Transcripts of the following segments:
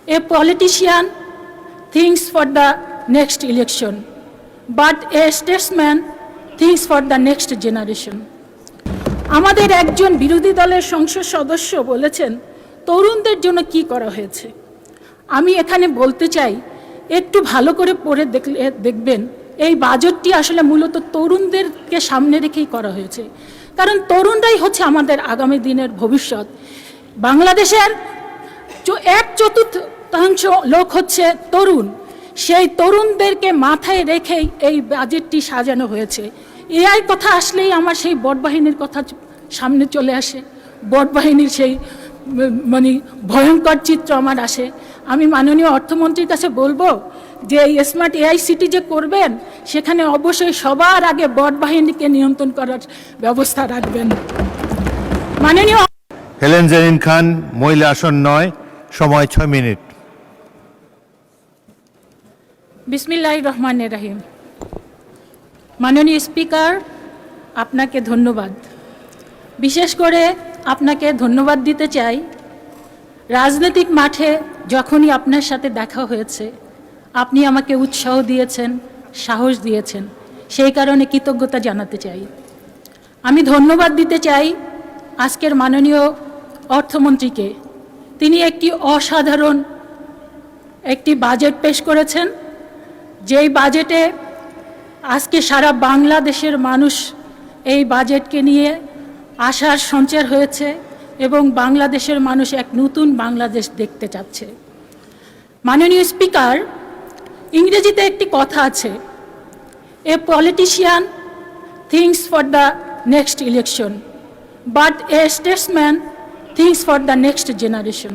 A politician thinks for the next election, but a statesman thinks for the next generation. আমাদের একজন বিরোধী দলের সংসদ সদস্য বলেছেন তরুণদের জন্য কি করা হয়েছে। আমি এখানে বলতে চাই একটু ভালো করে পড়ে দেখবেন এই বাজেটটি আসলে মূলত তরুণদেরকে সামনে রেখেই করা হয়েছে, কারণ তরুণরাই হচ্ছে আমাদের আগামী দিনের ভবিষ্যৎ। বাংলাদেশের 1/4 লোক হচ্ছে তরুণ, সেই তরুণদেরকে মাথায় রেখেই এই বাজেটটি সাজানো হয়েছে। এআই কথা আসলেই আমার সেই বটবাহিনীর কথা সামনে চলে আসে, বটবাহিনীর সেই মানে ভয়ঙ্কর চিত্র আমার আসে। আমি মাননীয় অর্থমন্ত্রীর কাছে বলবো যে এই স্মার্ট এআই সিটি যে করবেন সেখানে অবশ্যই সবার আগে বটবাহিনীকে নিয়ন্ত্রণ করার ব্যবস্থা রাখবেন। মাননীয় হেলেন জেরিন খান, মহিলা আসন 9, সময় 6 মিনিট। বিসমিল্লাহির রহমানির রহিম। মাননীয় স্পিকার, আপনাকে ধন্যবাদ। বিশেষ করে আপনাকে ধন্যবাদ দিতে চাই, রাজনৈতিক মাঠে যখনই আপনার সাথে দেখা হয়েছে আপনি আমাকে উৎসাহ দিয়েছেন, সাহস দিয়েছেন, সেই কারণে কৃতজ্ঞতা জানাতে চাই। আমি ধন্যবাদ দিতে চাই আজকের মাননীয় অর্থমন্ত্রীকে। তিনি একটি অসাধারণ একটি বাজেট পেশ করেছেন, যেই বাজেটে আজকে সারা বাংলাদেশের মানুষ এই বাজেটকে নিয়ে আশার সঞ্চার হয়েছে এবং বাংলাদেশের মানুষ এক নতুন বাংলাদেশ দেখতে চাচ্ছে। মাননীয় স্পিকার, ইংরেজিতে একটি কথা আছে, এ politician things for the next election, but A Statesman things for the next generation.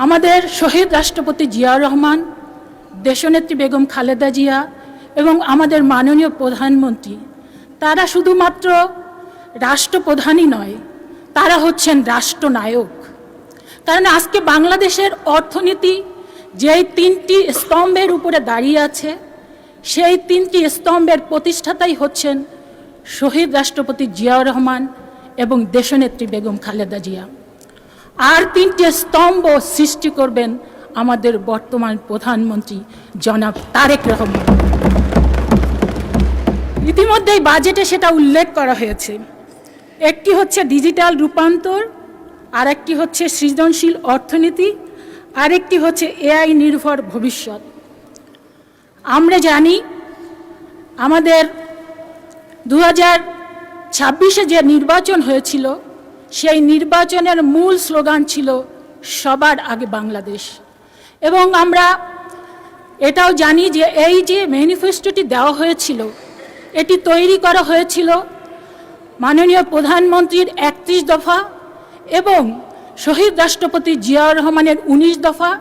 আমাদের শহীদ রাষ্ট্রপতি জিয়াউর রহমান, দেশনেত্রী বেগম খালেদা জিয়া এবং আমাদের মাননীয় প্রধানমন্ত্রী, তারা শুধুমাত্র রাষ্ট্রপ্রধানই নয়, তারা হচ্ছেন রাষ্ট্রনায়ক। কারণ আজকে বাংলাদেশের অর্থনীতি যেই 3টি স্তম্ভের উপরে দাঁড়িয়ে আছে, সেই 3টি স্তম্ভের প্রতিষ্ঠাতাই হচ্ছেন শহীদ রাষ্ট্রপতি জিয়াউর রহমান এবং দেশনেত্রী বেগম খালেদা জিয়া। আর 3টি স্তম্ভ সৃষ্টি করবেন আমাদের বর্তমান প্রধানমন্ত্রী জনাব তারেক রহমান। ইতিমধ্যেই বাজেটে সেটা উল্লেখ করা হয়েছে। একটি হচ্ছে ডিজিটাল রূপান্তর, আর একটি হচ্ছে সৃজনশীল অর্থনীতি, আরেকটি হচ্ছে এআই নির্ভর ভবিষ্যৎ। আমরা জানি আমাদের 2026-এ যে নির্বাচন হয়েছিল সেই নির্বাচনের মূল স্লোগান ছিল সবার আগে বাংলাদেশ। এবং আমরা এটাও জানি যে এই যে ম্যানিফেস্টোটি দেওয়া হয়েছিল এটি তৈরি করা হয়েছিল মাননীয় প্রধানমন্ত্রীর 31 দফা এবং শহীদ রাষ্ট্রপতি জিয়াউর রহমানের 19 দফা,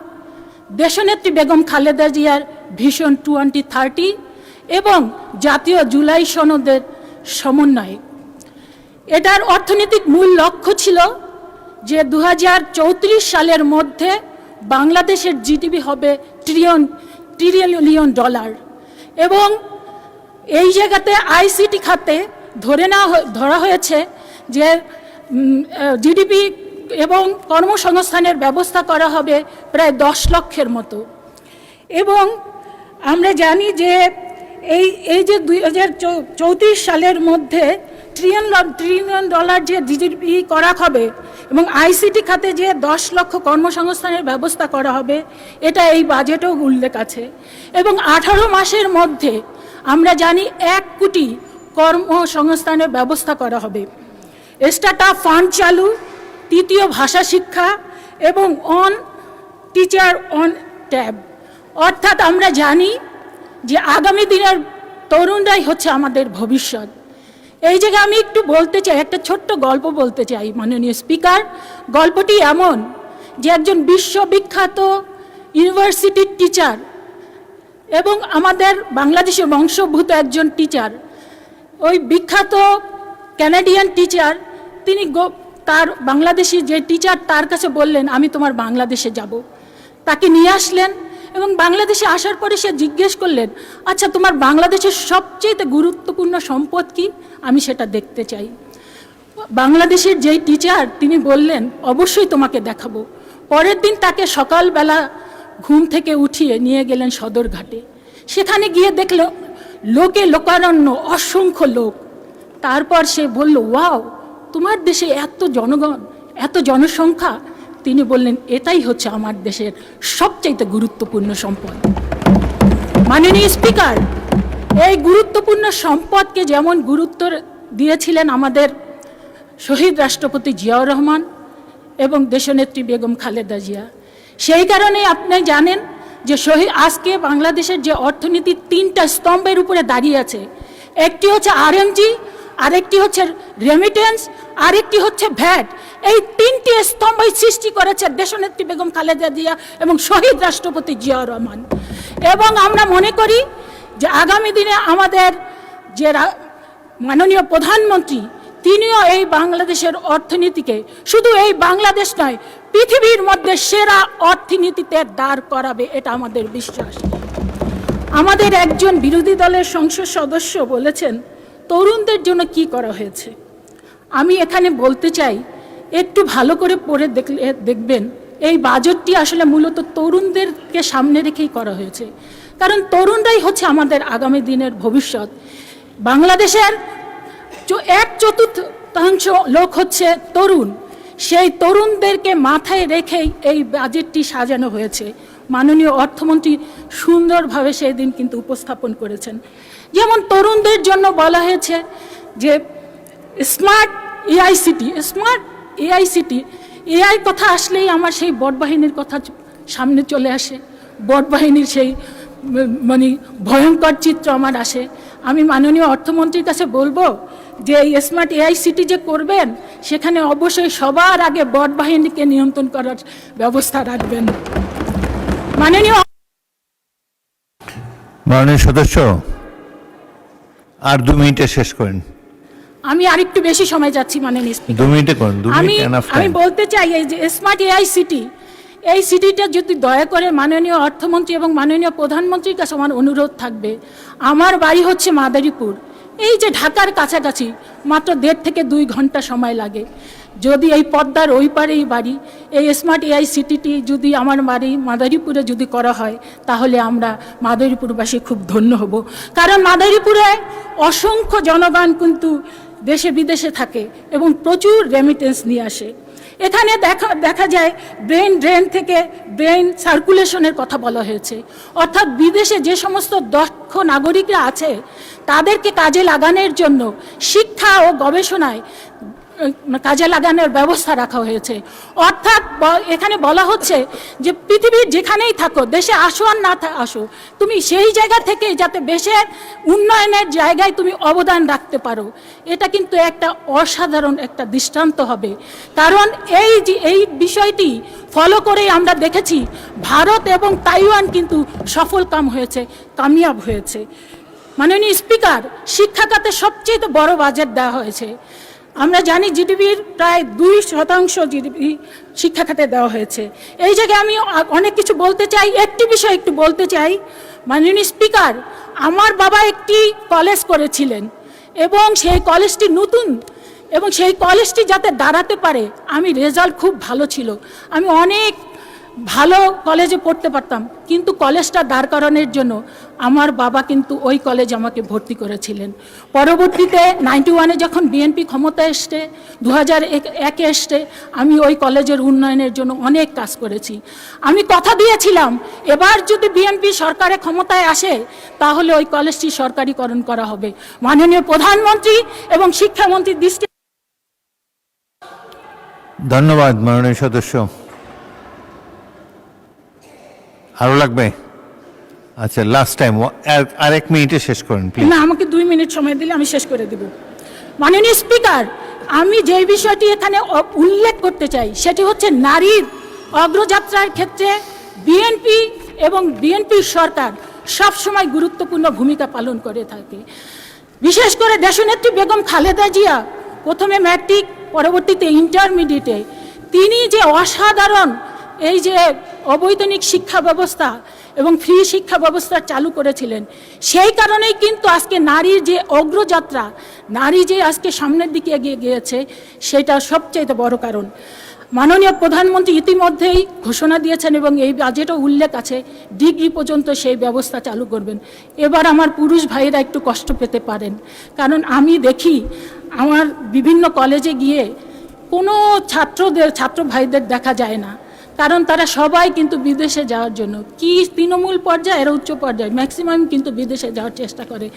দেশনেত্রী বেগম খালেদা জিয়ার ভিশন 2030 এবং জাতীয় জুলাই সনদের সমন্বয়ে। এটার অর্থনৈতিক মূল লক্ষ্য ছিল যে 2034 সালের মধ্যে বাংলাদেশের জিডিপি হবে ট্রিলিয়ন ডলার। এবং এই জায়গাতে আইসিটি খাতে ধরা হয়েছে যে জিডিপি এবং কর্মসংস্থানের ব্যবস্থা করা হবে প্রায় 10 লক্ষের মতো। এবং আমরা জানি যে এই যে 2034 সালের মধ্যে ট্রিলিয়ন ডলার যে জিডিপি করা হবে এবং আইসিটি খাতে যে 10 লক্ষ কর্মসংস্থানের ব্যবস্থা করা হবে, এটা এই বাজেটেও উল্লেখ আছে। এবং 18 মাসের মধ্যে আমরা জানি 1 কোটি কর্মসংস্থানের ব্যবস্থা করা হবে। স্টার্টআপ ফান্ড চালু, 3য় ভাষা শিক্ষা এবং টিচার অন ট্যাব। অর্থাৎ আমরা জানি যে আগামী দিনের তরুণরাই হচ্ছে আমাদের ভবিষ্যৎ। এই জায়গায় আমি একটু বলতে চাই, একটা ছোট্ট গল্প বলতে চাই মাননীয় স্পিকার। গল্পটি এমন যে একজন বিশ্ববিখ্যাত ইউনিভার্সিটির টিচার এবং আমাদের বাংলাদেশের বংশোদ্ভূত একজন টিচার, ওই বিখ্যাত ক্যানাডিয়ান টিচার, তিনি তার বাংলাদেশি যে টিচার তার কাছে বললেন আমি তোমার বাংলাদেশে যাব। তাকে নিয়ে আসলেন এবং বাংলাদেশে আসার পরে সে জিজ্ঞেস করলেন, আচ্ছা তোমার বাংলাদেশের সবচেয়ে গুরুত্বপূর্ণ সম্পদ কি, আমি সেটা দেখতে চাই। বাংলাদেশের যেই টিচার তিনি বললেন অবশ্যই তোমাকে দেখাবো। পরের দিন তাকে সকালবেলা ঘুম থেকে উঠিয়ে নিয়ে গেলেন সদরঘাটে। সেখানে গিয়ে দেখল লোকে লোকারণ্য, অসংখ্য লোক। তারপর সে বলল, ওয়াও, তোমার দেশে এত জনগণ, এত জনসংখ্যা। তিনি বললেন, এটাই হচ্ছে আমার দেশের সবচাইতে গুরুত্বপূর্ণ সম্পদ। মাননীয় স্পিকার, এই গুরুত্বপূর্ণ সম্পদকে যেমন গুরুত্ব দিয়েছিলেন আমাদের শহীদ রাষ্ট্রপতি জিয়াউর রহমান এবং দেশনেত্রী বেগম খালেদা জিয়া, সেই কারণে আপনি জানেন যে আজকে বাংলাদেশের যে অর্থনীতি 3টা স্তম্ভের উপরে দাঁড়িয়ে আছে। একটি হচ্ছে আরএমজি, আরেকটি হচ্ছে রেমিটেন্স, আরেকটি হচ্ছে ভ্যাট। এই 3টি স্তম্ভই সৃষ্টি করেছে দেশনেত্রী বেগম খালেদা জিয়া এবং শহীদ রাষ্ট্রপতি জিয়াউর রহমান। এবং আমরা মনে করি যে আগামী দিনে আমাদের যে মাননীয় প্রধানমন্ত্রী, তিনিও এই বাংলাদেশের অর্থনীতিকে শুধু এই বাংলাদেশ নয়, পৃথিবীর মধ্যে সেরা অর্থনীতিতে দাঁড় করাবে, এটা আমাদের বিশ্বাস। আমাদের একজন বিরোধী দলের সংসদ সদস্য বলেছেন, তরুণদের জন্য কি করা হয়েছে। আমি এখানে বলতে চাই, একটু ভালো করে পড়ে দেখবেন এই বাজেটটি আসলে মূলত তরুণদেরকে সামনে রেখেই করা হয়েছে। কারণ তরুণরাই হচ্ছে আমাদের আগামী দিনের ভবিষ্যৎ। বাংলাদেশের 1/4 লোক হচ্ছে তরুণ। সেই তরুণদেরকে মাথায় রেখেই এই বাজেটটি সাজানো হয়েছে। মাননীয় অর্থমন্ত্রী সুন্দরভাবে সেই দিন কিন্তু উপস্থাপন করেছেন। যেমন তরুণদের জন্য বলা হয়েছে যে স্মার্ট এআইসিটি। এআই কথা আসলেই আমার সেই বটবাহিনীর কথা সামনে চলে আসে। বটবাহিনীর সেই মানে ভয়ঙ্কর চিত্র আমার আসে। আমি মাননীয় অর্থমন্ত্রীর কাছে বলবো যে এই স্মার্ট এআইসিটি যে করবেন, সেখানে অবশ্যই সবার আগে বটবাহিনীকে নিয়ন্ত্রণ করার ব্যবস্থা রাখবেন। মাননীয় সদস্য, আর 2 মিনিটে শেষ করেন। আমি আরেকটু বেশি সময় যাচ্ছি মাননীয় স্পিকার। 2 মিনিটে করেন। 2 মিনিট এনাফ টাইম। আমি বলতে চাই এই যে স্মার্ট এআইসিটি, এই সিটিটা যদি দয়া করে মাননীয় অর্থমন্ত্রী এবং মাননীয় প্রধানমন্ত্রীর কাছে আমার অনুরোধ থাকবে। আমার বাড়ি হচ্ছে মাদারীপুর, এই যে ঢাকার কাছাকাছি, মাত্র 1.5 থেকে 2 ঘন্টা সময় লাগে। যদি এই পদ্মার ওই পারেই বাড়ি, এই স্মার্ট এআইসিটিটি যদি আমার বাড়ি মাদারীপুরে যদি করা হয়, তাহলে আমরা মাদারীপুরবাসী খুব ধন্য হব। কারণ মাদারীপুরে অসংখ্য জনগণ কিন্তু দেশে বিদেশে থাকে এবং প্রচুর রেমিটেন্স নিয়ে আসে। এখানে দেখা যায় ব্রেন ড্রেন থেকে ব্রেন সার্কুলেশনের কথা বলা হয়েছে। অর্থাৎ বিদেশে যে সমস্ত দক্ষ নাগরিকরা আছে, তাদেরকে কাজে লাগানোর জন্য শিক্ষা ও গবেষণায় কাজে লাগানোর ব্যবস্থা রাখা হয়েছে। অর্থাৎ এখানে বলা হচ্ছে যে পৃথিবীর যেখানেই থাকো, দেশে আসো আর না আসো, তুমি সেই জায়গা থেকে যাতে দেশের উন্নয়নের জায়গায় তুমি অবদান রাখতে পারো। এটা কিন্তু একটা অসাধারণ একটা দৃষ্টান্ত হবে। কারণ এই বিষয়টি ফলো করেই আমরা দেখেছি ভারত এবং তাইওয়ান কিন্তু সফলকাম হয়েছে, কামিয়াব হয়েছে। মাননীয় স্পিকার, শিক্ষা খাতে সবচেয়ে বড় বাজেট দেওয়া হয়েছে। আমরা জানি জিডিপির প্রায় 2% জিডিপি শিক্ষা খাতে দেওয়া হয়েছে। এই জায়গায় আমি অনেক কিছু বলতে চাই, একটি বিষয় একটু বলতে চাই। মাননীয় স্পিকার, আমার বাবা একটি কলেজ করেছিলেন এবং সেই কলেজটি নতুন, এবং সেই কলেজটি যাতে দাঁড়াতে পারে, আমি রেজাল্ট খুব ভালো ছিল, আমি অনেক ভালো কলেজে পড়তে পারতাম, কিন্তু কলেজটা দাঁড় করানোর জন্য আমার বাবা কিন্তু ওই কলেজে আমাকে ভর্তি করেছিলেন। পরবর্তীতে 91-এ যখন বিএনপি ক্ষমতায় এসছে, 2001-এ এসছে, আমি ওই কলেজের উন্নয়নের জন্য অনেক কাজ করেছি। আমি কথা দিয়েছিলাম এবার যদি বিএনপি সরকারে ক্ষমতায় আসে, তাহলে ওই কলেজটি সরকারিকরণ করা হবে। মাননীয় প্রধানমন্ত্রী এবং শিক্ষামন্ত্রীর দৃষ্টি। ধন্যবাদ মাননীয় সদস্য। আরো লাগবে? আচ্ছা, লাস্ট টাইম, আর 1 মিনিটে শেষ করেন প্লিজ। না, আমাকে 2 মিনিট সময় দিলে আমি শেষ করে দেব। মাননীয় স্পিকার, আমি যে বিষয়টি এখানে উল্লেখ করতে চাই, সেটি হচ্ছে নারীর অগ্রযাত্রার ক্ষেত্রে বিএনপি এবং বিএনপি সরকার সবসময় গুরুত্বপূর্ণ ভূমিকা পালন করে থাকে। বিশেষ করে দেশনেত্রী বেগম খালেদা জিয়া প্রথমে ম্যাট্রিক, পরবর্তীতে ইন্টারমিডিয়েটে তিনি যে অসাধারণ এই যে অবৈতনিক শিক্ষা ব্যবস্থা এবং ফ্রি শিক্ষা ব্যবস্থা চালু করেছিলেন, সেই কারণেই কিন্তু আজকে নারীর যে অগ্রযাত্রা, নারী যে আজকে সামনের দিকে এগিয়ে গিয়েছে, সেটা সবচেয়ে বড় কারণ। মাননীয় প্রধানমন্ত্রী ইতিমধ্যেই ঘোষণা দিয়েছেন এবং এই বাজেটও উল্লেখ আছে ডিগ্রি পর্যন্ত সেই ব্যবস্থা চালু করবেন। এবার আমার পুরুষ ভাইয়েরা একটু কষ্ট পেতে পারেন, কারণ আমি দেখি আমার বিভিন্ন কলেজে গিয়ে কোনো ছাত্র ভাইদের দেখা যায় না, কারণ তারা সবাই কিন্তু বিদেশে যাওয়ার জন্য, কি তৃণমূল পর্যায়ে আর উচ্চ পর্যায়ে ম্যাক্সিমাম কিন্তু বিদেশে যাওয়ার চেষ্টা করে।